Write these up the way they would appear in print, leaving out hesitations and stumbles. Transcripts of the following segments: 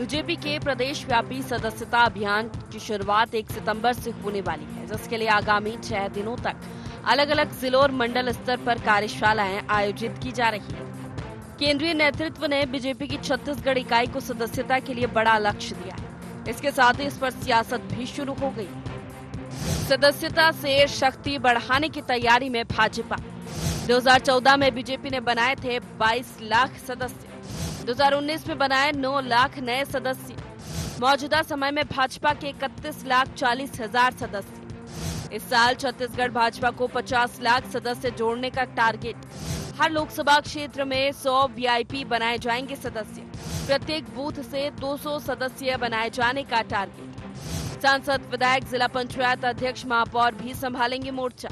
BJP के प्रदेश व्यापी सदस्यता अभियान की शुरुआत 1 सितंबर से होने वाली है, जिसके लिए आगामी 6 दिनों तक अलग अलग जिलों और मंडल स्तर पर कार्यशालाएं आयोजित की जा रही है। केंद्रीय नेतृत्व ने बीजेपी की छत्तीसगढ़ इकाई को सदस्यता के लिए बड़ा लक्ष्य दिया है। इसके साथ ही इस पर सियासत भी शुरू हो गई। सदस्यता से शक्ति बढ़ाने की तैयारी में भाजपा 2014 में बीजेपी ने बनाए थे 22 लाख सदस्य, 2019 में बनाए 9 लाख नए सदस्य। मौजूदा समय में भाजपा के 31,40,000 सदस्य। इस साल छत्तीसगढ़ भाजपा को 50 लाख सदस्य जोड़ने का टारगेट। हर लोकसभा क्षेत्र में 100 वीआईपी बनाए जाएंगे सदस्य। प्रत्येक बूथ से 200 सदस्य बनाए जाने का टारगेट। सांसद, विधायक, जिला पंचायत अध्यक्ष, महापौर भी संभालेंगे मोर्चा।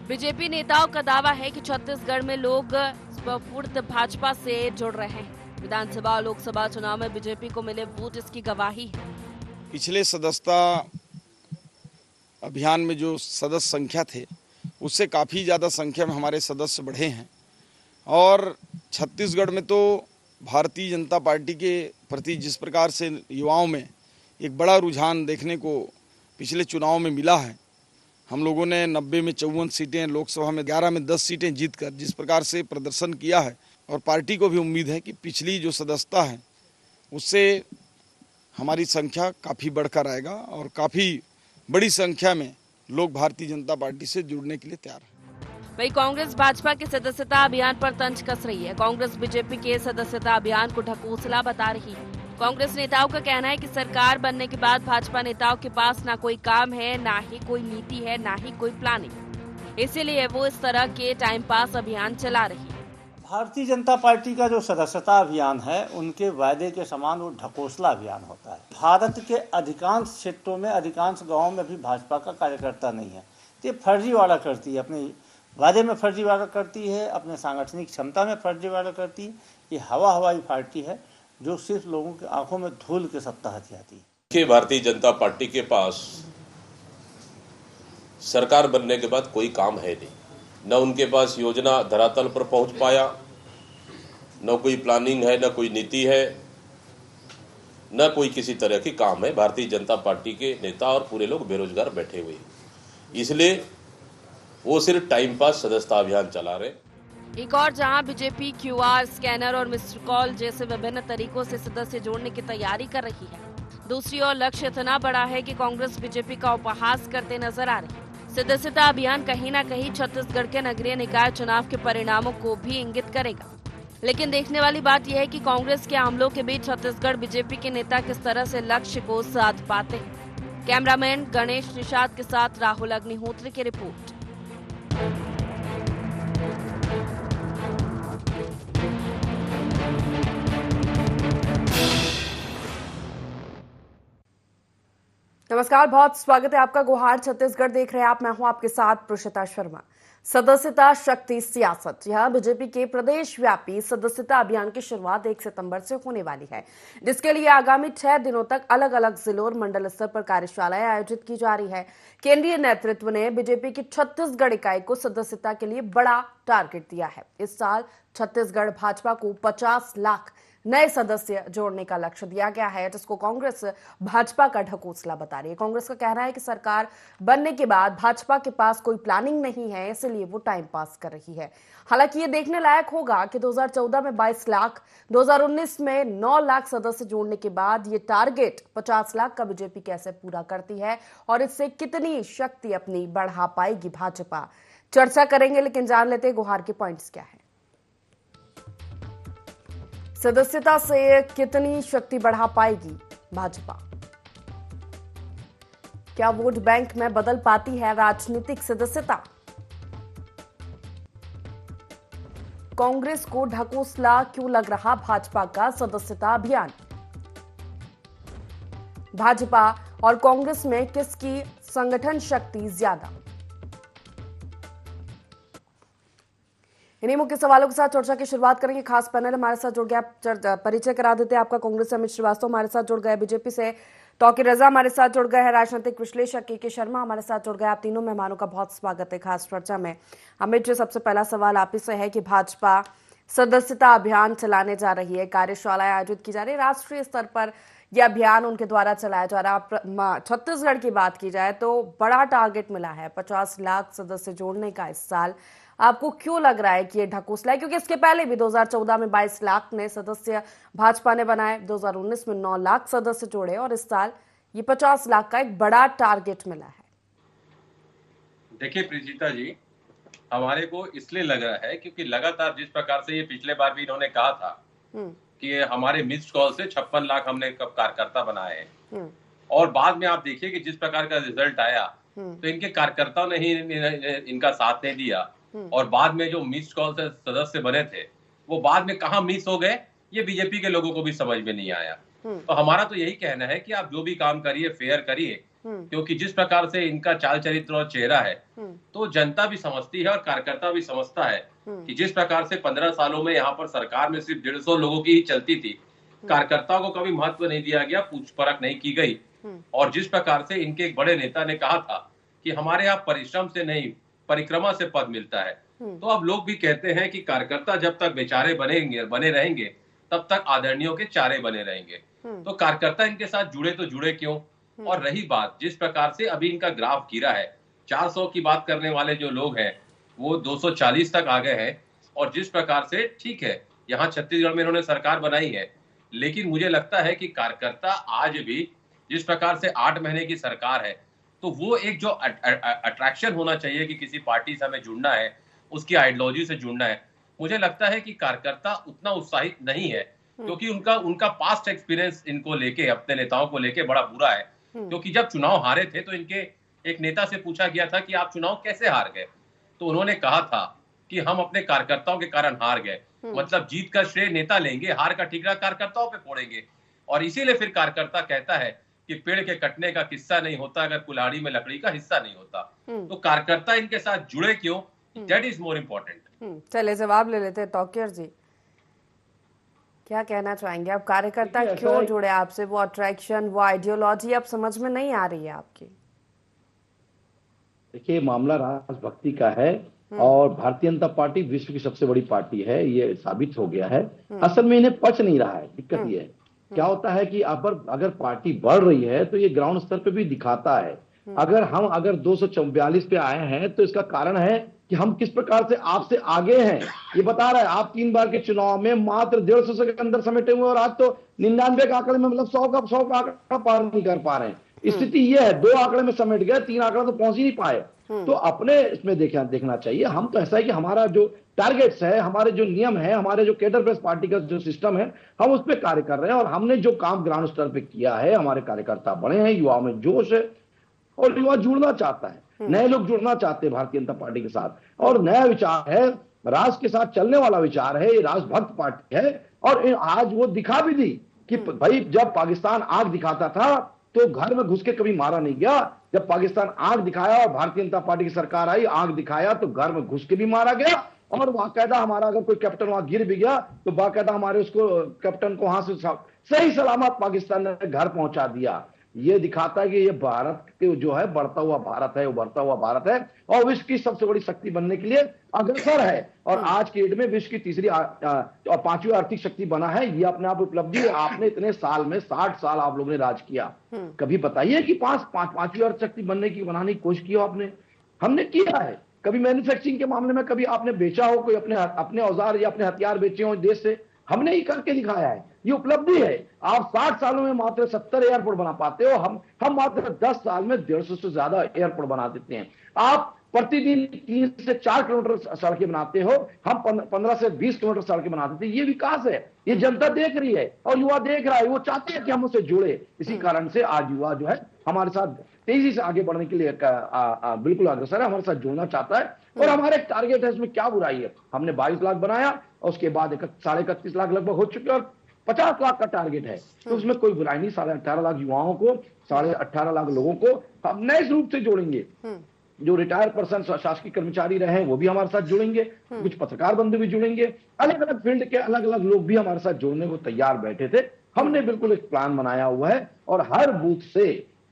बीजेपी नेताओं का दावा है कि छत्तीसगढ़ में लोग स्फूर्त भाजपा से जुड़ रहे हैं। विधानसभा और लोकसभा चुनाव में बीजेपी को मिले वोट इसकी गवाही है। पिछले सदस्यता अभियान में जो सदस्य संख्या थे, उससे काफ़ी ज़्यादा संख्या में हमारे सदस्य बढ़े हैं और छत्तीसगढ़ में तो भारतीय जनता पार्टी के प्रति जिस प्रकार से युवाओं में एक बड़ा रुझान देखने को पिछले चुनाव में मिला है। हम लोगों ने 90 में 54 सीटें, लोकसभा में 11 में 10 सीटें जीतकर जिस प्रकार से प्रदर्शन किया है, और पार्टी को भी उम्मीद है कि पिछली जो सदस्यता है उससे हमारी संख्या काफ़ी बढ़कर आएगा और काफ़ी बड़ी संख्या में लोग भारतीय जनता पार्टी से जुड़ने के लिए तैयार हैं। वहीं कांग्रेस भाजपा के सदस्यता अभियान पर तंज कस रही है। कांग्रेस बीजेपी के सदस्यता अभियान को ढकोसला बता रही है। कांग्रेस नेताओं का कहना है कि सरकार बनने के बाद भाजपा नेताओं के पास ना कोई काम है, ना ही कोई नीति है, ना ही कोई प्लानिंग। इसीलिए वो इस तरह के टाइम पास अभियान चला रही है। भारतीय जनता पार्टी का जो सदस्यता अभियान है, उनके वायदे के समान वो ढकोसला अभियान होता है। भारत के अधिकांश क्षेत्रों में, अधिकांश गांवों में भी भाजपा का कार्यकर्ता नहीं है। तो ये फर्जीवाड़ा करती है, अपने वादे में फर्जीवाड़ा करती है, अपने सांगठनिक क्षमता में फर्जीवाड़ा करती है। ये हवाई पार्टी है जो सिर्फ लोगों की आंखों में धूल के सत्ता हथियाती है। भारतीय जनता पार्टी के पास सरकार बनने के बाद कोई काम है नहीं, न उनके पास योजना धरातल पर पहुंच पाया, न कोई प्लानिंग है, न कोई नीति है, न कोई किसी तरह की काम है। भारतीय जनता पार्टी के नेता और पूरे लोग बेरोजगार बैठे हुए, इसलिए वो सिर्फ टाइम पास सदस्यता अभियान चला रहे। एक और जहां बीजेपी क्यूआर स्कैनर और मिस्ड कॉल जैसे विभिन्न तरीकों से सदस्य जोड़ने की तैयारी कर रही है, दूसरी ओर लक्ष्य इतना बड़ा है कि कांग्रेस बीजेपी का उपहास करते नजर आ रही है। सदस्यता अभियान कहीं न कहीं छत्तीसगढ़ के नगरीय निकाय चुनाव के परिणामों को भी इंगित करेगा। लेकिन देखने वाली बात यह है कि कांग्रेस के हमलों के बीच छत्तीसगढ़ बीजेपी के नेता किस तरह से लक्ष्य को साध पाते हैं। कैमरामैन गणेश निषाद के साथ राहुल अग्निहोत्री की रिपोर्ट। नमस्कार, बहुत स्वागत है आपका। गुहार छत्तीसगढ़ देख रहे हैं आप। मैं हूं आपके साथ प्रोषिता शर्मा। सदस्यता शक्ति सियासत, यह बीजेपी के प्रदेश व्यापी सदस्यता अभियान की शुरुआत 1 सितंबर से होने वाली है, जिसके लिए आगामी 6 दिनों तक अलग अलग जिलों और मंडल स्तर पर कार्यशालाएं आयोजित की जा रही है। केंद्रीय नेतृत्व ने बीजेपी की छत्तीसगढ़ इकाई को सदस्यता के लिए बड़ा टारगेट दिया है। इस साल छत्तीसगढ़ भाजपा को 50 लाख नए सदस्य जोड़ने का लक्ष्य दिया गया है, जिसको कांग्रेस भाजपा का ढकोसला बता रही है। कांग्रेस का कहना है कि सरकार बनने के बाद भाजपा के पास कोई प्लानिंग नहीं है, इसलिए वो टाइम पास कर रही है। हालांकि ये देखने लायक होगा कि 2014 में 22 लाख, 2019 में 9 लाख सदस्य जोड़ने के बाद ये टारगेट 50 लाख का बीजेपी कैसे पूरा करती है और इससे कितनी शक्ति अपनी बढ़ा पाएगी भाजपा। चर्चा करेंगे, लेकिन जान लेते हैं गुहार के पॉइंट्स क्या है। सदस्यता से कितनी शक्ति बढ़ा पाएगी भाजपा? क्या वोट बैंक में बदल पाती है राजनीतिक सदस्यता? कांग्रेस को ढकोसला क्यों लग रहा भाजपा का सदस्यता अभियान? भाजपा और कांग्रेस में किसकी संगठन शक्ति ज्यादा? इन्हीं मुख्य सवालों के साथ चर्चा की शुरुआत करेंगे। खास पैनल हमारे साथ जुड़ गया, परिचय करा देते हैं आपका। कांग्रेस से अमित श्रीवास्तव हमारे साथ जुड़ गए, बीजेपी से तौकीर रजा हमारे साथ जुड़ गए हैं, राजनीतिक विश्लेषक के शर्मा हमारे साथ जुड़ गए। आप तीनों मेहमानों का बहुत स्वागत है खास चर्चा में। अमित जी, सबसे पहला सवाल आप ही से है कि भाजपा सदस्यता अभियान चलाने जा रही है, कार्यशालाएं आयोजित की जा रही है। राष्ट्रीय स्तर पर यह अभियान उनके द्वारा चलाया जा रहा है। छत्तीसगढ़ की बात की जाए तो बड़ा टारगेट मिला है 50 लाख सदस्य जोड़ने का इस साल। आपको क्यों लग रहा है कि ये ढकोसला है? क्योंकि इसके पहले भी 2014 में 22 लाख ने सदस्य भाजपा ने बनाए, 2019 में 9 लाख सदस्य जोड़े और इस साल ये 50 लाख का एक बड़ा टारगेट मिला है। देखिए प्रीतिता जी, हमारे को इसलिए लग रहा है क्योंकि लगातार जिस प्रकार से ये पिछले बार भी इन्होंने कहा था कि हमारे मिस्ड कॉल से 56 लाख हमने कार्यकर्ता बनाए हैं, और बाद में आप देखिए कि जिस प्रकार का रिजल्ट आया तो इनके कार्यकर्ताओं ने ही इनका साथ नहीं दिया, और बाद में जो मिस्ड कॉल से सदस्य बने थे वो बाद में कहाँ मिस हो गए ये बीजेपी के लोगों को भी समझ में नहीं आया। तो हमारा तो यही कहना है कि आप जो भी काम करिए फेयर करिए, क्योंकि जिस प्रकार से इनका चाल चरित्र और चेहरा है तो जनता भी समझती है और कार्यकर्ता भी समझता है कि जिस प्रकार से 15 सालों में यहाँ पर सरकार में सिर्फ 150 लोगों की ही चलती थी, कार्यकर्ताओं को कभी महत्व नहीं दिया गया, पूछ परख नहीं की गई, और जिस प्रकार से इनके एक बड़े नेता ने कहा था कि हमारे यहाँ परिश्रम से नहीं परिक्रमा से पद मिलता है, तो अब लोग भी कहते हैं कि कार्यकर्ता जब तक बेचारे बने रहेंगे तब तक आदरणीयों के चारे बने रहेंगे। तो कार्यकर्ता इनके साथ जुड़े तो जुड़े क्यों? और रही बात जिस प्रकार से अभी इनका ग्राफ गिरा है, 400 की बात करने वाले जो लोग हैं वो 240 तक आ गए हैं, और जिस प्रकार से ठीक है यहाँ छत्तीसगढ़ में इन्होंने सरकार बनाई है, लेकिन मुझे लगता है कि कार्यकर्ता आज भी जिस प्रकार से 8 महीने की सरकार है तो वो एक जो अट्रैक्शन होना चाहिए कि किसी पार्टी से हमें जुड़ना है, उसकी आइडियोलॉजी से जुड़ना है, मुझे लगता है कि कार्यकर्ता उतना उत्साहित नहीं है, क्योंकि उनका पास्ट एक्सपीरियंस इनको लेके, अपने नेताओं को लेके बड़ा बुरा है। क्योंकि जब चुनाव हारे थे तो इनके एक नेता से पूछा गया था कि आप चुनाव कैसे हार गए, तो उन्होंने कहा था कि हम अपने कार्यकर्ताओं के कारण हार गए। मतलब जीत का श्रेय नेता लेंगे, हार का ठिकरा कार्यकर्ताओं पे फोड़ेंगे, और इसीलिए फिर कार्यकर्ता कहता है कि पेड़ के कटने का किस्सा नहीं होता अगर कुल्हाड़ी में लकड़ी का हिस्सा नहीं होता। तो कार्यकर्ता इनके साथ जुड़े क्यों, दैट इज मोर इम्पोर्टेंट। चलिए जवाब ले लेते हैं। तौकीर जी क्या कहना चाहेंगे? अब कार्यकर्ता क्यों जुड़े आपसे? वो अट्रैक्शन, वो आइडियोलॉजी अब समझ में नहीं आ रही है आपकी? देखिए, मामला राजभक्ति का है और भारतीय जनता पार्टी विश्व की सबसे बड़ी पार्टी है, ये साबित हो गया है। असल में इन्हें पच नहीं रहा है। दिक्कत ये है, क्या होता है कि अगर पार्टी बढ़ रही है तो ये ग्राउंड स्तर पे भी दिखाता है। अगर 244 पे आए हैं तो इसका कारण है कि हम किस प्रकार से आपसे आगे हैं, ये बता रहा है। आप 3 बार के चुनाव में मात्र 150 से अंदर समेटे हुए, और आज तो 99 के आंकड़े में, मतलब 100 का आंकड़ा पार नहीं कर पा रहे हैं। स्थिति ये है, 2 आंकड़े में समेट गए, 3 आंकड़ा तो पहुंच ही नहीं पाए। तो अपने इसमें देखना चाहिए। हम तो ऐसा है कि हमारा जो टारगेट्स है, हमारे जो नियम है, हमारे जो केडर बेस्ड पार्टी का जो सिस्टम है, हम उस पर कार्य कर रहे हैं, और हमने जो काम ग्राउंड स्तर पे किया है, हमारे कार्यकर्ता बड़े हैं, युवाओं में जोश है और युवा जुड़ना चाहता है, नए लोग जुड़ना चाहते हैं भारतीय जनता पार्टी के साथ, और नया विचार है, राष्ट्र के साथ चलने वाला विचार है, ये राष्ट्रभक्त पार्टी है। और आज वो दिखा भी दी कि भाई जब पाकिस्तान आग दिखाता था तो घर में घुस के कभी मारा नहीं गया। जब पाकिस्तान आग दिखाया और भारतीय जनता पार्टी की सरकार आई, आग दिखाया तो घर में घुस के भी मारा गया, और बाकायदा हमारा अगर कोई कैप्टन वहां गिर भी गया तो बाकायदा हमारे उसको कैप्टन को वहां से सही सलामत पाकिस्तान ने घर पहुंचा दिया। ये दिखाता है कि ये भारत के जो है बढ़ता हुआ भारत है, उभरता हुआ भारत है, और विश्व की सबसे बड़ी शक्ति बनने के लिए अग्रसर है, और आज के डेट में विश्व की तीसरी और 5वीं आर्थिक शक्ति बना है। ये अपने आप उपलब्धि है। आपने इतने साल में 60 साल आप लोगों ने राज किया, कभी बताइए कि 5वीं आर्थिक शक्ति बनाने की कोशिश की हो आपने? हमने किया है। कभी मैन्युफैक्चरिंग के मामले में कभी आपने बेचा हो, कोई अपने औजार या अपने हथियार बेचे हो देश से? हमने ही करके दिखाया है। ये उपलब्धि है। आप 60 सालों में मात्र 70 एयरपोर्ट बना पाते हो, हम मात्र 10 साल में 150 से ज्यादा एयरपोर्ट बना देते हैं। आप प्रतिदिन 3 से 4 किलोमीटर सड़कें बनाते हो, हम 15 से 20 किलोमीटर सड़कें बना देते हैं। ये विकास है, ये जनता देख रही है और युवा देख रहा है। वो चाहते हैं कि हम उससे जुड़े। इसी कारण से आज युवा जो है हमारे साथ तेजी से आगे बढ़ने के लिए बिल्कुल अग्रसर है, हमारे साथ जुड़ना चाहता है। और हमारे टारगेट है, इसमें क्या बुराई है? हमने 22 लाख बनाया और उसके बाद 31.5 लाख लगभग हो चुके, और 50 लाख का टारगेट है। तो उसमें कोई बुराई नहीं। 18.5 लाख युवाओं को, 18.5 लाख लोगों को हम नए रूप से जोड़ेंगे। जो रिटायर पर्सन शासकीय कर्मचारी रहे वो भी हमारे साथ जुड़ेंगे, कुछ पत्रकार बंधु भी जुड़ेंगे, अलग अलग फील्ड के अलग अलग लोग भी हमारे साथ जुड़ने को तैयार बैठे थे। हमने बिल्कुल एक प्लान बनाया हुआ है और हर बूथ से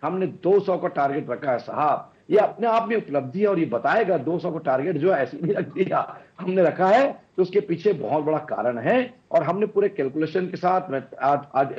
हमने 200 का टारगेट रखा है साहब। ये अपने आप में उपलब्धि है और ये बताएगा 200 को टारगेट जो ऐसे नहीं रख दिया, हमने रखा है तो उसके पीछे बहुत बड़ा कारण है और हमने पूरे कैलकुलेशन के साथ आज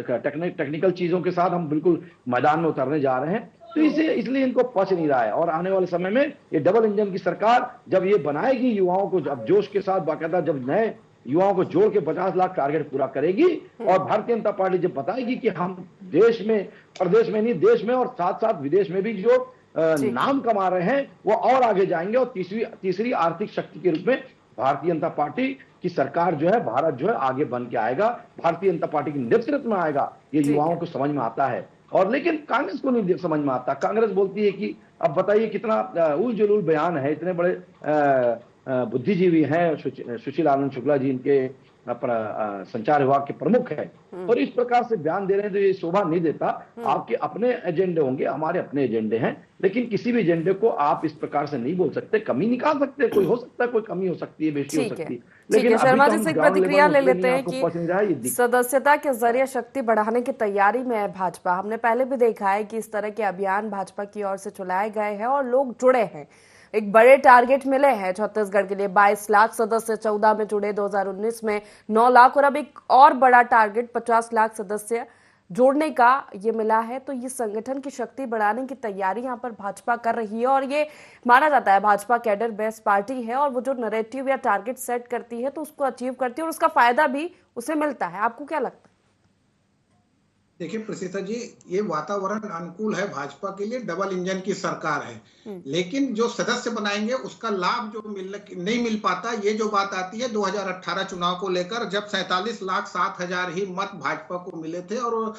टेक्निकल चीजों के साथ हम बिल्कुल मैदान में उतरने जा रहे हैं। तो इसलिए इनको पच नहीं रहा है और आने वाले समय में ये डबल इंजन की सरकार जब ये बनाएगी, युवाओं को जब जोश के साथ बाकायदा जब नए युवाओं को जोड़ के 50 लाख टारगेट पूरा करेगी और भारतीय जनता पार्टी जब बताएगी कि हम देश में, प्रदेश में नहीं देश में और साथ साथ विदेश में भी जो नाम कमा रहे हैं वो और आगे जाएंगे और तीसरी आर्थिक शक्ति के रूप में भारतीय जनता पार्टी की सरकार जो है, भारत जो है आगे बन के आएगा, भारतीय जनता पार्टी के नेतृत्व में आएगा। ये युवाओं को समझ में आता है और लेकिन कांग्रेस को नहीं समझ में आता। कांग्रेस बोलती है कि अब बताइए कितना उल जुलूल बयान है, इतने बड़े बुद्धिजीवी हैं, सुशील आनंद शुक्ला जी इनके संचार विभाग के प्रमुख है और इस प्रकार से बयान दे रहे हैं तो ये शोभा नहीं देता। आपके अपने एजेंडे होंगे, हमारे अपने एजेंडे हैं, लेकिन किसी भी एजेंडे को आप इस प्रकार से नहीं बोल सकते, कमी निकाल सकते, कोई हो सकता है, कोई कमी हो सकती है, बेशी हो सकती है। लेकिन शर्मा जी से एक प्रतिक्रिया ले लेते हैं कि सदस्यता के जरिए शक्ति बढ़ाने की तैयारी में है भाजपा। हमने पहले भी देखा है कि इस तरह के अभियान भाजपा की ओर से चलाए गए हैं और लोग जुड़े हैं। एक बड़े टारगेट मिले हैं छत्तीसगढ़ के लिए, 22 लाख सदस्य 14 में जुड़े, 2019 में 9 लाख और अब एक और बड़ा टारगेट 50 लाख सदस्य जोड़ने का ये मिला है। तो ये संगठन की शक्ति बढ़ाने की तैयारी यहाँ पर भाजपा कर रही है और ये माना जाता है भाजपा कैडर बेस्ड पार्टी है और वो जो नैरेटिव या टारगेट सेट करती है तो उसको अचीव करती है और उसका फायदा भी उसे मिलता है। आपको क्या लगता है? देखिए प्रसीता जी, ये वातावरण अनुकूल है भाजपा के लिए, डबल इंजन की सरकार है, लेकिन जो सदस्य बनाएंगे उसका लाभ जो नहीं मिल पाता, ये जो बात आती है 2018 चुनाव को लेकर, जब 47,07,000 ही मत भाजपा को मिले थे और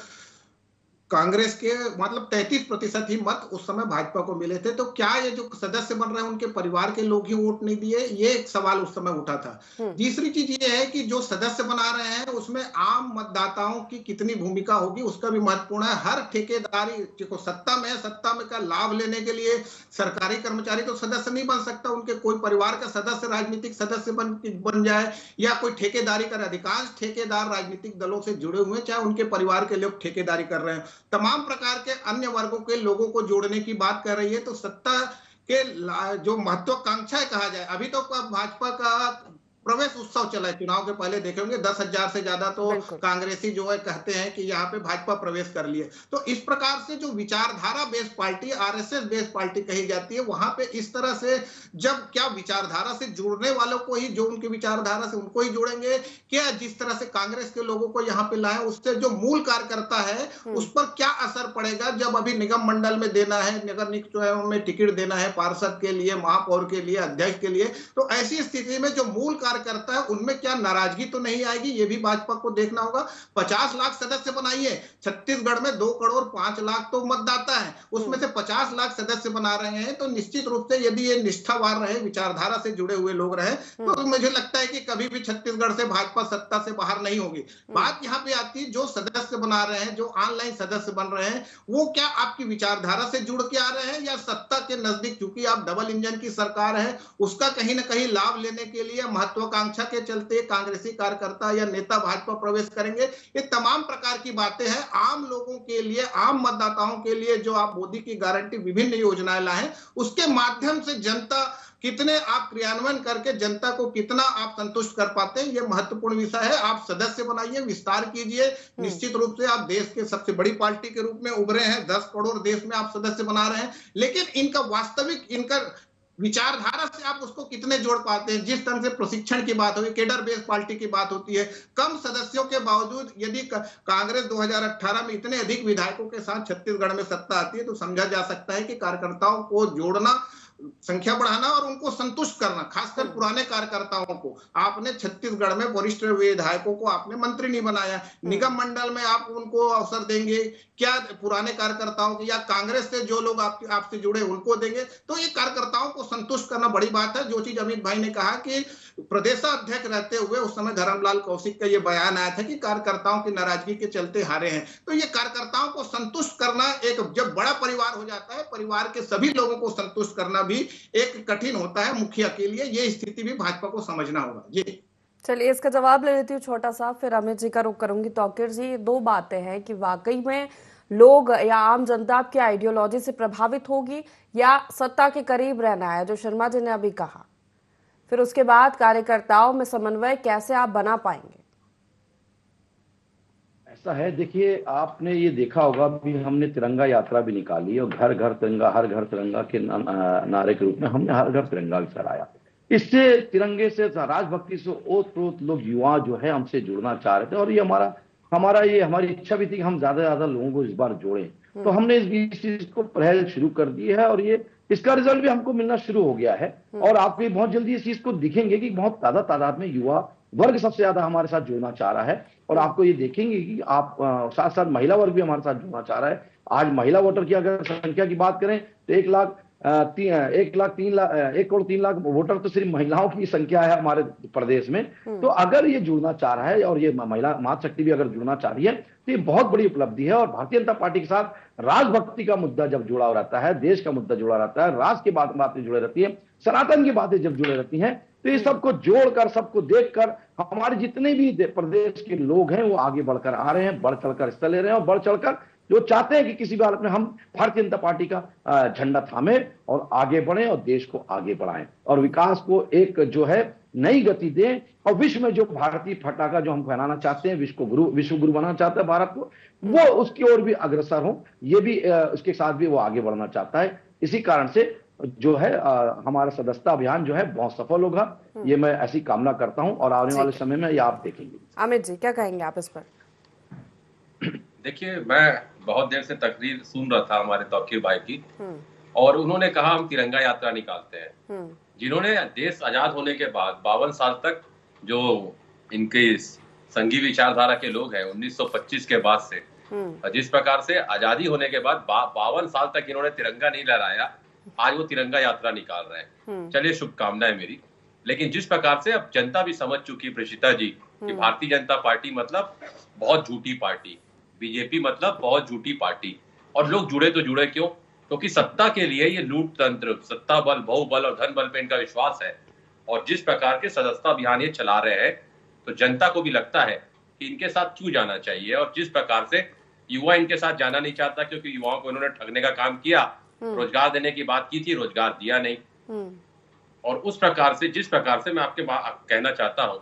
कांग्रेस के मतलब 33% ही मत उस समय भाजपा को मिले थे। तो क्या ये जो सदस्य बन रहे हैं उनके परिवार के लोग ही वोट नहीं दिए, ये एक सवाल उस समय उठा था। तीसरी चीज ये है कि जो सदस्य बना रहे हैं उसमें आम मतदाताओं की कितनी भूमिका होगी उसका भी महत्वपूर्ण है। हर ठेकेदारी को सत्ता में का लाभ लेने के लिए सरकारी कर्मचारी तो सदस्य नहीं बन सकता, उनके कोई परिवार का सदस्य राजनीतिक सदस्य बन जाए या कोई ठेकेदारी करे। अधिकांश ठेकेदार राजनीतिक दलों से जुड़े हुए, चाहे उनके परिवार के लोग ठेकेदारी कर रहे हैं। तमाम प्रकार के अन्य वर्गों के लोगों को जोड़ने की बात कर रही है। तो सत्ता के जो महत्वाकांक्षा कहा जाए, अभी तो भाजपा का प्रवेश उत्सव चला है, चुनाव के पहले देखे होंगे 10,000 से ज्यादा तो कांग्रेसी जो है कहते हैं कि यहाँ पे भाजपा प्रवेश कर लिए। तो इस प्रकार से जो विचारधारा based party, RSS based party कही जाती है, वहां पे इस तरह से जब क्या विचारधारा से जुड़ने वालों को ही, जो उनकी विचारधारा से उनको ही जोड़ेंगे, क्या जिस तरह से कांग्रेस के लोगों को यहाँ पे लाए, उससे जो मूल कार्यकर्ता है उस पर क्या असर पड़ेगा। जब अभी निगम मंडल में देना है, नगर निकायों में टिकट देना है, पार्षद के लिए, महापौर के लिए, अध्यक्ष के लिए, तो ऐसी स्थिति में जो मूल करता है उनमें क्या नाराजगी तो नहीं आएगी, ये भी भाजपा को देखना होगा। 50 लाख सदस्य बनाइए, छत्तीसगढ़ में 2 करोड़ 5 लाख तो मतदाता है, उसमें से 50 लाख सदस्य बना रहे हैं, तो निश्चित रूप से यदि ये निष्ठावान रहे, विचारधारा से जुड़े हुए लोग रहे, तो मुझे लगता है कि कभी भी छत्तीसगढ़ से भाजपा सत्ता से बाहर नहीं होगी। बात यहाँ पे आती है, जो सदस्य बना रहे हैं, जो ऑनलाइन सदस्य बन रहे हैं, वो क्या आपकी विचारधारा से जुड़ के आ रहे हैं या सत्ता के नजदीक, चूंकि आप डबल इंजन की सरकार है, उसका कहीं ना कहीं लाभ लेने के लिए महत्वाकांक्षा के चलते कांग्रेसी कार्यकर्ता या नेता भाजपा प्रवेश करेंगे। ये तमाम प्रकार की बातें हैं। आम लोगों के लिए, आम मतदाताओं के लिए जो आप मोदी की गारंटी विभिन्न योजनाएं लाए, उसके माध्यम से जनता कितने आप क्रियान्वयन करके जनता को कितना आप संतुष्ट कर पाते हैं, ये महत्वपूर्ण विषय है। आप सदस्य बनाइए, विस्तार कीजिए, निश्चित रूप से आप देश के सबसे बड़ी पार्टी के रूप में उभरे हैं, 10 करोड़ देश में आप सदस्य बना रहे हैं, लेकिन इनका वास्तविक, इनका विचारधारा से आप उसको कितने जोड़ पाते हैं। जिस तरह से प्रशिक्षण की बात होगी, केडर बेस्ड पार्टी की बात होती है, कम सदस्यों के बावजूद यदि कांग्रेस 2018 में इतने अधिक विधायकों के साथ छत्तीसगढ़ में सत्ता आती है, तो समझा जा सकता है कि कार्यकर्ताओं को जोड़ना, संख्या बढ़ाना और उनको संतुष्ट करना, खासकर पुराने कार्यकर्ताओं को। आपने छत्तीसगढ़ में वरिष्ठ विधायकों को आपने मंत्री नहीं बनाया, निगम मंडल में आप उनको अवसर देंगे क्या? पुराने कार्यकर्ताओं को या कांग्रेस से जो लोग आपसे जुड़े उनको देंगे? तो ये कार्यकर्ताओं को संतुष्ट करना बड़ी बात है। जो चीज अमित भाई ने कहा कि प्रदेशाध्यक्ष रहते हुए उस समय धर्मलाल कौशिक का ये बयान आया था कि कार्यकर्ताओं की नाराजगी के चलते हारे हैं, तो ये कार्यकर्ताओं को संतुष्ट करना, एक जब बड़ा परिवार हो जाता है, परिवार के सभी लोगों को संतुष्ट करना भी एक कठिन होता है मुखिया के लिए। ये स्थिति भी भाजपा को समझना होगा। जी चलिए, इसका जवाब ले लेती हूँ छोटा सा, फिर अमित जी का रुख करूंगी। तौकीर जी, 2 बातें हैं कि वाकई में लोग या आम जनता आपकी आइडियोलॉजी से प्रभावित होगी या सत्ता के करीब रहना है, जो शर्मा जी ने अभी कहा? फिर उसके बाद कार्यकर्ताओं में समन्वय कैसे आप बना पाएंगे? ऐसा है, देखिए आपने ये देखा होगा भी, हमने तिरंगा यात्रा भी निकाली और घर घर तिरंगा, हर घर तिरंगा के नारे के रूप में हमने हर घर तिरंगा भी फहराया। इससे तिरंगे से, राजभक्ति से ओत प्रोत लोग, युवा जो है हमसे जुड़ना चाह रहे थे और ये हमारी इच्छा भी थी कि हम ज्यादा से ज्यादा लोगों को इस बार जोड़ें। तो हमने इस चीज को पहल शुरू कर दी है और ये इसका रिजल्ट भी हमको मिलना शुरू हो गया है। और आप भी बहुत जल्दी इस चीज को दिखेंगे कि बहुत ज्यादा तादाद में युवा वर्ग सबसे ज्यादा हमारे साथ जुड़ना चाह रहा है। और आपको ये देखेंगे कि आप साथ साथ महिला वर्ग भी हमारे साथ जुड़ना चाह रहा है। आज महिला वोटर की अगर संख्या की बात करें तो 1,03,00,000 वोटर तो सिर्फ महिलाओं की संख्या है हमारे प्रदेश में। तो अगर ये जुड़ना चाह रहा है और ये महिला मातृशक्ति भी अगर जुड़ना चाह रही है तो ये बहुत बड़ी उपलब्धि है। और भारतीय जनता पार्टी के साथ राजभक्ति का मुद्दा जब जुड़ा रहता है, देश का मुद्दा जुड़ा रहता है, राष्ट्र की बातें जुड़े रहती है, सनातन की बातें जब जुड़े रहती हैं, तो ये सबको जोड़कर, सबको देखकर हमारे जितने भी प्रदेश के लोग हैं वो आगे बढ़कर आ रहे हैं, बढ़ चढ़कर हिस्सा ले रहे हैं और बढ़ चढ़कर जो चाहते हैं कि किसी भी हालत में हम भारतीय जनता पार्टी का झंडा थामे और आगे बढ़ें और देश को आगे बढ़ाएं और विकास को एक जो है नई गति दें। और विश्व में जो भारतीय पताका जो हम फहराना चाहते हैं, विश्व गुरु बनाना चाहते हैं भारत को, वो उसकी ओर भी अग्रसर हो, ये भी उसके साथ भी वो आगे बढ़ना चाहता है। इसी कारण से जो है हमारा सदस्यता अभियान जो है बहुत सफल होगा, ये मैं ऐसी कामना करता हूं और आने वाले समय में ये आप देखेंगे। अमित जी क्या कहेंगे आप इस पर? देखिए, मैं बहुत देर से तकरीर सुन रहा था हमारे तौकीर भाई की, और उन्होंने कहा हम तिरंगा यात्रा निकालते हैं। जिन्होंने देश आजाद होने के बाद 52 साल तक जो इनके संघी विचारधारा के लोग हैं 1925 के बाद से, जिस प्रकार से आजादी होने के बाद 52 साल तक इन्होंने तिरंगा नहीं लहराया, आज वो तिरंगा यात्रा निकाल रहे हैं। चलिए, शुभकामनाएं मेरी। लेकिन जिस प्रकार से अब जनता भी समझ चुकी, प्रेषिता जी, कि भारतीय जनता पार्टी मतलब बहुत झूठी पार्टी, बीजेपी मतलब बहुत झूठी पार्टी, और लोग जुड़े तो जुड़े क्यों? क्योंकि सत्ता के लिए ये लूट तंत्र, सत्ता बल, बहुबल और धन बल पे इनका विश्वास है। और जिस प्रकार के सदस्यता अभियान ये चला रहे हैं, तो जनता को भी लगता है कि इनके साथ क्यों जाना चाहिए। और जिस प्रकार से युवा इनके साथ जाना नहीं चाहता, क्योंकि युवाओं को इन्होंने ठगने का काम किया, रोजगार देने की बात की थी, रोजगार दिया नहीं। और उस प्रकार से, जिस प्रकार से मैं आपके कहना चाहता हूं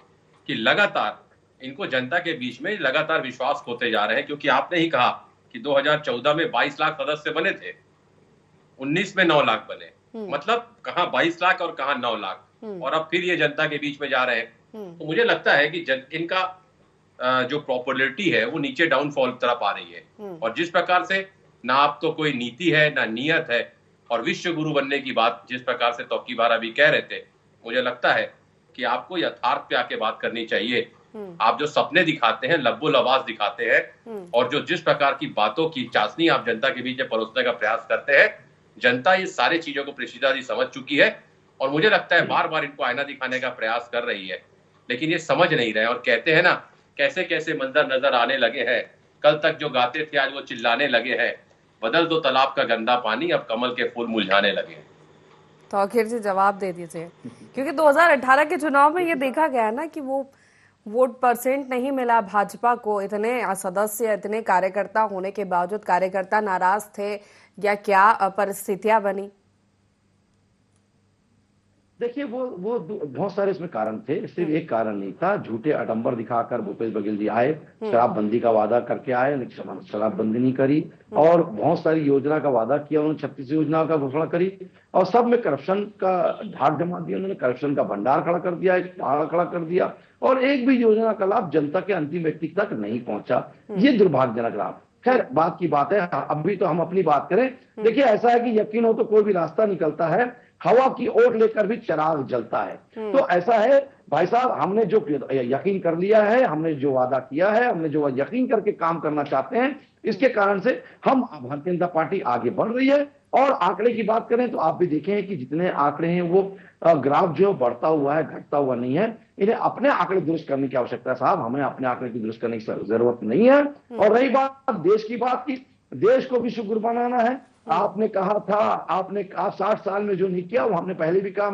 कि लगातार इनको जनता के बीच में लगातार विश्वास खोते जा रहे हैं। क्योंकि आपने ही कहा कि 2014 में 22 लाख सदस्य बने थे, 19 में 9 लाख बने, मतलब कहां 22 लाख और कहां 9 लाख, और अब फिर ये जनता के बीच में जा रहे हैं। तो मुझे लगता है कि इनका जो पॉपुलैरिटी है वो नीचे डाउनफॉल तरफ आ रही है। और जिस प्रकार से ना आप तो कोई नीति है ना नियत है, और विश्व गुरु बनने की बात जिस प्रकार से तौकीर भाई भी कह रहे थे, मुझे लगता है कि आपको यथार्थ पे आके बात करनी चाहिए। आप जो सपने दिखाते हैं, लब्बो लवाज दिखाते हैं, और जो जिस प्रकार की बातों की चाशनी आप जनता के बीच में परोसने का प्रयास करते हैं, जनता ये सारी चीजों को प्रेषिता जी समझ चुकी है। और मुझे लगता है बार बार इनको आईना दिखाने का प्रयास कर रही है, लेकिन ये समझ नहीं रहे। और कहते हैं ना, कैसे कैसे मंजर नजर आने लगे हैं, कल तक जो गाते थे आज वो चिल्लाने लगे हैं, बदल दो तालाब का गंदा पानी, अब कमल के फूल मुरझाने लगे। तो आखिर जी जवाब दे दीजिए, क्योंकि 2018 के चुनाव में ये देखा गया ना कि वो वोट परसेंट नहीं मिला भाजपा को। इतने सदस्य, इतने कार्यकर्ता होने के बावजूद कार्यकर्ता नाराज थे, या क्या परिस्थितियां बनी? देखिए, वो बहुत सारे इसमें कारण थे, सिर्फ एक कारण नहीं था। झूठे आडंबर दिखाकर भूपेश बघेल जी आए, शराबबंदी का वादा करके आए, लेकिन शराबबंदी नहीं करी, और बहुत सारी योजना का वादा किया उन्होंने, 36 योजना का घोषणा करी, और सब में करप्शन का ढाक जमा दिया उन्होंने, करप्शन का भंडार खड़ा कर दिया, एक पहाड़ खड़ा कर दिया, और एक भी योजना का लाभ जनता के अंतिम व्यक्ति तक नहीं पहुंचा। ये दुर्भाग्यजनक रहा। खैर, बात की बात है, अभी तो हम अपनी बात करें। देखिए, ऐसा है कि यकीन हो तो कोई भी रास्ता निकलता है, हवा की ओर लेकर भी चिराग जलता है। तो ऐसा है भाई साहब, हमने जो यकीन कर लिया है, हमने जो वादा किया है, हमने जो यकीन करके काम करना चाहते हैं, इसके कारण से हम भारतीय जनता पार्टी आगे बढ़ रही है। और आंकड़े की बात करें तो आप भी देखें कि जितने आंकड़े हैं वो ग्राफ जो बढ़ता हुआ है, घटता हुआ नहीं है। इन्हें अपने आंकड़े दुरुस्त करने की आवश्यकता है साहब, हमें अपने आंकड़े की दुरुस्त करने की जरूरत नहीं है। और रही बात देश की बात की, देश को विश्व गुरु बनाना है। आपने कहा था, आप 60 साल में जो नहीं किया वो हमने पहले भी कहा,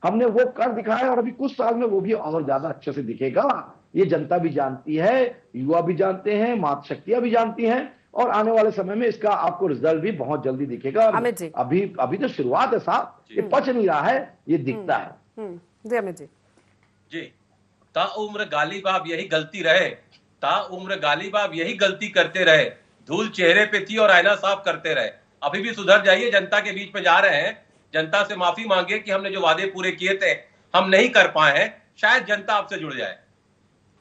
हमने वो कर दिखाया, और अभी कुछ साल में वो भी और ज्यादा अच्छे से दिखेगा। ये जनता भी जानती है, युवा भी जानते हैं, मातृशक्तियां भी जानती हैं, और आने वाले समय में इसका आपको रिजल्ट भी बहुत जल्दी दिखेगा। अमित जी, अभी तो शुरुआत है साहब, ये पच नहीं रहा है, ये दिखता है। जी अमित जी, ताउम्र गालिब आप यही गलती रहे, ताउम्र गालिब आप यही गलती करते रहे, धूल चेहरे पे थी और आईना साफ करते रहे। अभी भी सुधर जाइए, जनता के बीच में जा रहे हैं, जनता से माफी मांगे कि हमने जो वादे पूरे किए थे हम नहीं कर पाए हैं, शायद जनता आपसे जुड़ जाए।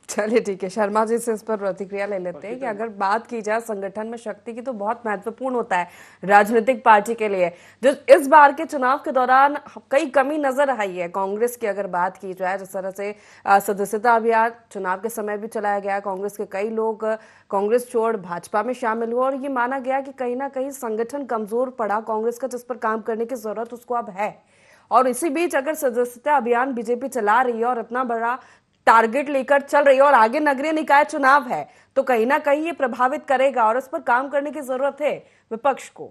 चलिए ठीक है, शर्मा जी से इस पर प्रतिक्रिया ले लेते हैं कि अगर बात की जाए संगठन में शक्ति की तो बहुत महत्वपूर्ण होता है राजनीतिक पार्टी के लिए। जो इस बार के चुनाव के दौरान कई कमी नजर आई है कांग्रेस की, अगर बात की जाए जिस तरह से सदस्यता अभियान चुनाव के समय भी चलाया गया, कांग्रेस के कई लोग कांग्रेस छोड़ भाजपा में शामिल हुए और ये माना गया कि कहीं ना कहीं संगठन कमजोर पड़ा कांग्रेस का, जिस पर काम करने की जरूरत उसको अब है। और इसी बीच अगर सदस्यता अभियान बीजेपी चला रही है और इतना बड़ा टारगेट लेकर चल रही है और आगे नगरीय निकाय चुनाव है, तो कहीं ना कहीं ये प्रभावित करेगा और इस पर काम करने की जरूरत है विपक्ष को।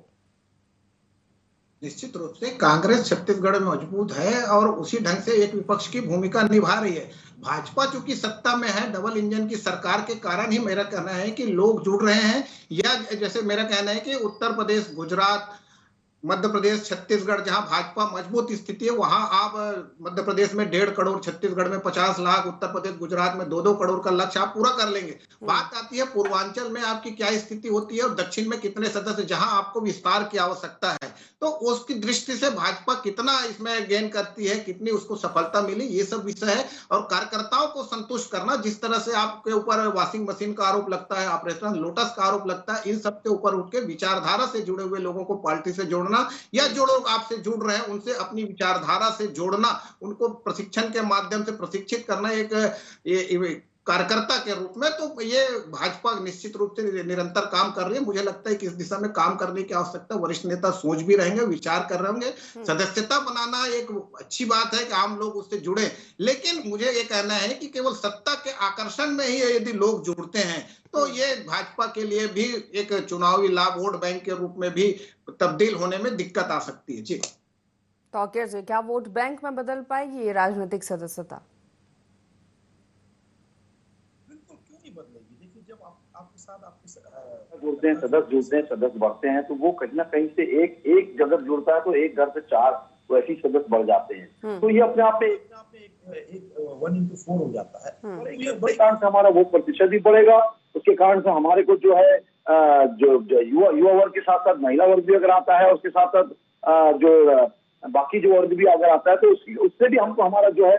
निश्चित रूप से कांग्रेस छत्तीसगढ़ में मजबूत है और उसी ढंग से एक विपक्ष की भूमिका निभा रही है। भाजपा चूंकि सत्ता में है, डबल इंजन की सरकार के कारण ही मेरा कहना है कि लोग जुड़ रहे हैं, या जैसे मेरा कहना है कि उत्तर प्रदेश, गुजरात, मध्य प्रदेश, छत्तीसगढ़ जहां भाजपा मजबूत स्थिति है, वहां आप मध्य प्रदेश में 1.5 करोड़, छत्तीसगढ़ में 50 लाख, उत्तर प्रदेश गुजरात में 2-2 करोड़ का लक्ष्य आप पूरा कर लेंगे। बात आती है पूर्वांचल में आपकी क्या स्थिति होती है और दक्षिण में कितने सदस्य, जहां आपको विस्तार की आवश्यकता है, तो उसकी दृष्टि से भाजपा कितना इसमें गेन करती है, कितनी उसको सफलता मिली, ये सब विषय है। और कार्यकर्ताओं को संतुष्ट करना, जिस तरह से आपके ऊपर वॉशिंग मशीन का आरोप लगता है, ऑपरेशन लोटस का आरोप लगता है, इन सब के ऊपर उठ के विचारधारा से जुड़े हुए लोगों को पार्टी से जोड़ना, या जो लोग आपसे जुड़ रहे हैं उनसे अपनी विचारधारा से जोड़ना, उनको प्रशिक्षण के माध्यम से प्रशिक्षित करना एक कार्यकर्ता के रूप में, तो ये भाजपा निश्चित रूप से निरंतर काम कर रही है। मुझे लगता है कि इस दिशा में काम करने की आवश्यकता वरिष्ठ नेता सोच भी रहेंगे, विचार कर रहे होंगे। सदस्यता बनाना एक अच्छी बात है कि आम लोग उससे जुड़े, लेकिन मुझे ये कहना है कि केवल सत्ता के आकर्षण में ही यदि लोग जुड़ते हैं तो ये भाजपा के लिए भी एक चुनावी लाभ, वोट बैंक के रूप में भी तब्दील होने में दिक्कत आ सकती है। जी तो क्या वोट बैंक में बदल पाएगी ये राजनीतिक सदस्यता? जुड़ते हैं सदस्य बढ़ते हैं, तो वो कहीं ना कहीं से एक जगह जुड़ता है तो एक घर से 4 वैसे सदस्य बढ़ जाते हैं, तो ये अपने आप में एक 1:4 हो जाता है। और एक बड़े कारण से हमारा वोट प्रतिशत भी बढ़ेगा। उसके कारण से हमारे को जो है जो युवा वर्ग के साथ साथ महिला वर्ग भी अगर आता है, उसके साथ साथ जो बाकी जो वर्ग भी अगर आता है, तो उससे भी हमको हमारा जो है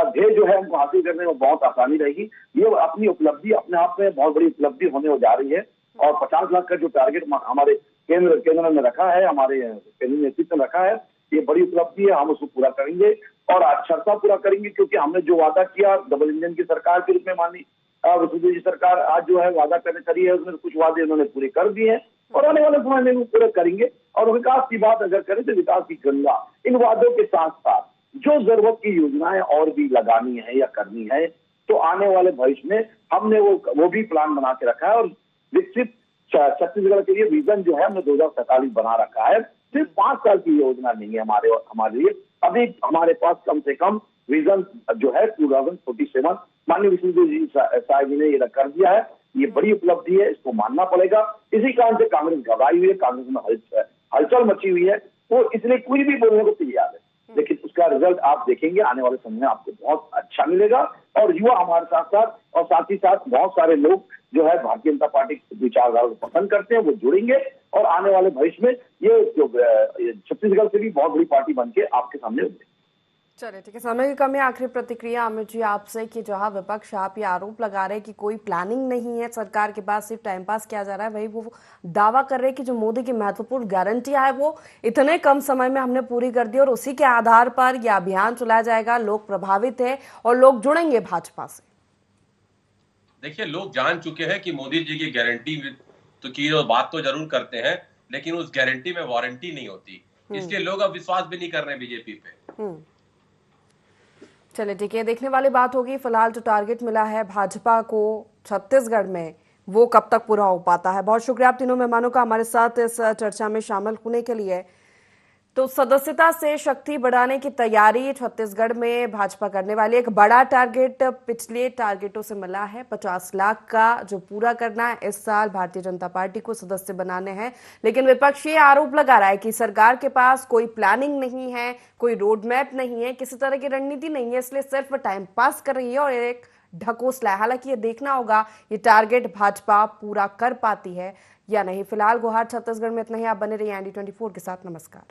ध्येय जो है हमको हासिल करने में बहुत आसानी रहेगी। ये अपनी उपलब्धि अपने आप में बहुत बड़ी उपलब्धि होने जा रही है। और 50 लाख का जो टारगेट हमारे केंद्र में रखा है, हमारे केंद्रीय नेतृत्व में रखा है, ये बड़ी उपलब्धि है। हम उसको पूरा करेंगे और अक्षरशः पूरा करेंगे, क्योंकि हमने जो वादा किया डबल इंजन की सरकार के रूप में मानी वसुंधरा जी सरकार आज जो है वादा करने करी है, उसमें कुछ वादे उन्होंने पूरे कर दिए हैं और आने वाले समय में वो पूरे करेंगे। और विकास की बात अगर करें तो विकास की गंगा इन वादों के साथ साथ जो जरूरत की योजनाएं और भी लगानी है या करनी है, तो आने वाले भविष्य में हमने वो भी प्लान बना के रखा है। और विकसित छत्तीसगढ़ के लिए विजन जो है हमने 2047 बना रखा है। सिर्फ 5 साल की योजना नहीं है हमारे लिए, अभी हमारे पास कम से कम विजन जो है 2047 माननीय वसुंधरा जी साहब जी ने ये कर दिया है। ये बड़ी उपलब्धि है, इसको मानना पड़ेगा। इसी कारण से कांग्रेस घबराई हुई है, कांग्रेस में हलचल मची हुई है, वो इसलिए कुछ भी बोलने को तैयार है, लेकिन उसका रिजल्ट आप देखेंगे आने वाले समय में आपको बहुत अच्छा मिलेगा। और युवा हमारे साथ साथ और साथ ही साथ बहुत सारे लोग जो है भारतीय जनता पार्टी की विचारधारा को पसंद करते हैं, वो जुड़ेंगे और आने वाले भविष्य में ये जो छत्तीसगढ़ से भी बहुत बड़ी पार्टी बन के आपके सामने होगी। चलिए ठीक है, समय की कमी। आखिरी प्रतिक्रिया अमित जी आपसे कि जहां विपक्ष आप ये आरोप लगा रहे हैं कि कोई प्लानिंग नहीं है सरकार के पास, सिर्फ टाइम पास किया जा रहा है, वही वो दावा कर रहे हैं कि जो मोदी की महत्वपूर्ण गारंटियां है वो इतने कम समय में हमने पूरी कर दी और उसी के आधार पर यह अभियान चलाया जाएगा। लोग प्रभावित है और लोग जुड़ेंगे भाजपा से। देखिए, लोग जान चुके हैं कि मोदी जी की गारंटी तो की बात तो जरूर करते हैं, लेकिन उस गारंटी में वारंटी नहीं होती, इसलिए लोग अब विश्वास भी नहीं कर रहे बीजेपी पे। चलिए ठीक है, देखने वाली बात होगी। फिलहाल जो टारगेट मिला है भाजपा को छत्तीसगढ़ में, वो कब तक पूरा हो पाता है। बहुत शुक्रिया आप तीनों मेहमानों का हमारे साथ इस चर्चा में शामिल होने के लिए। तो सदस्यता से शक्ति बढ़ाने की तैयारी छत्तीसगढ़ में भाजपा करने वाली। एक बड़ा टारगेट पिछले टारगेटों से मिला है, 50 लाख का जो पूरा करना है इस साल भारतीय जनता पार्टी को सदस्य बनाने हैं। लेकिन विपक्ष ये आरोप लगा रहा है कि सरकार के पास कोई प्लानिंग नहीं है, कोई रोड मैप नहीं है, किसी तरह की रणनीति नहीं है, इसलिए सिर्फ टाइम पास कर रही है और एक ढकोसला है। हालांकि ये देखना होगा ये टारगेट भाजपा पूरा कर पाती है या नहीं। फिलहाल गुहार छत्तीसगढ़ में इतना ही। आप बने रहिए ND24 के साथ। नमस्कार।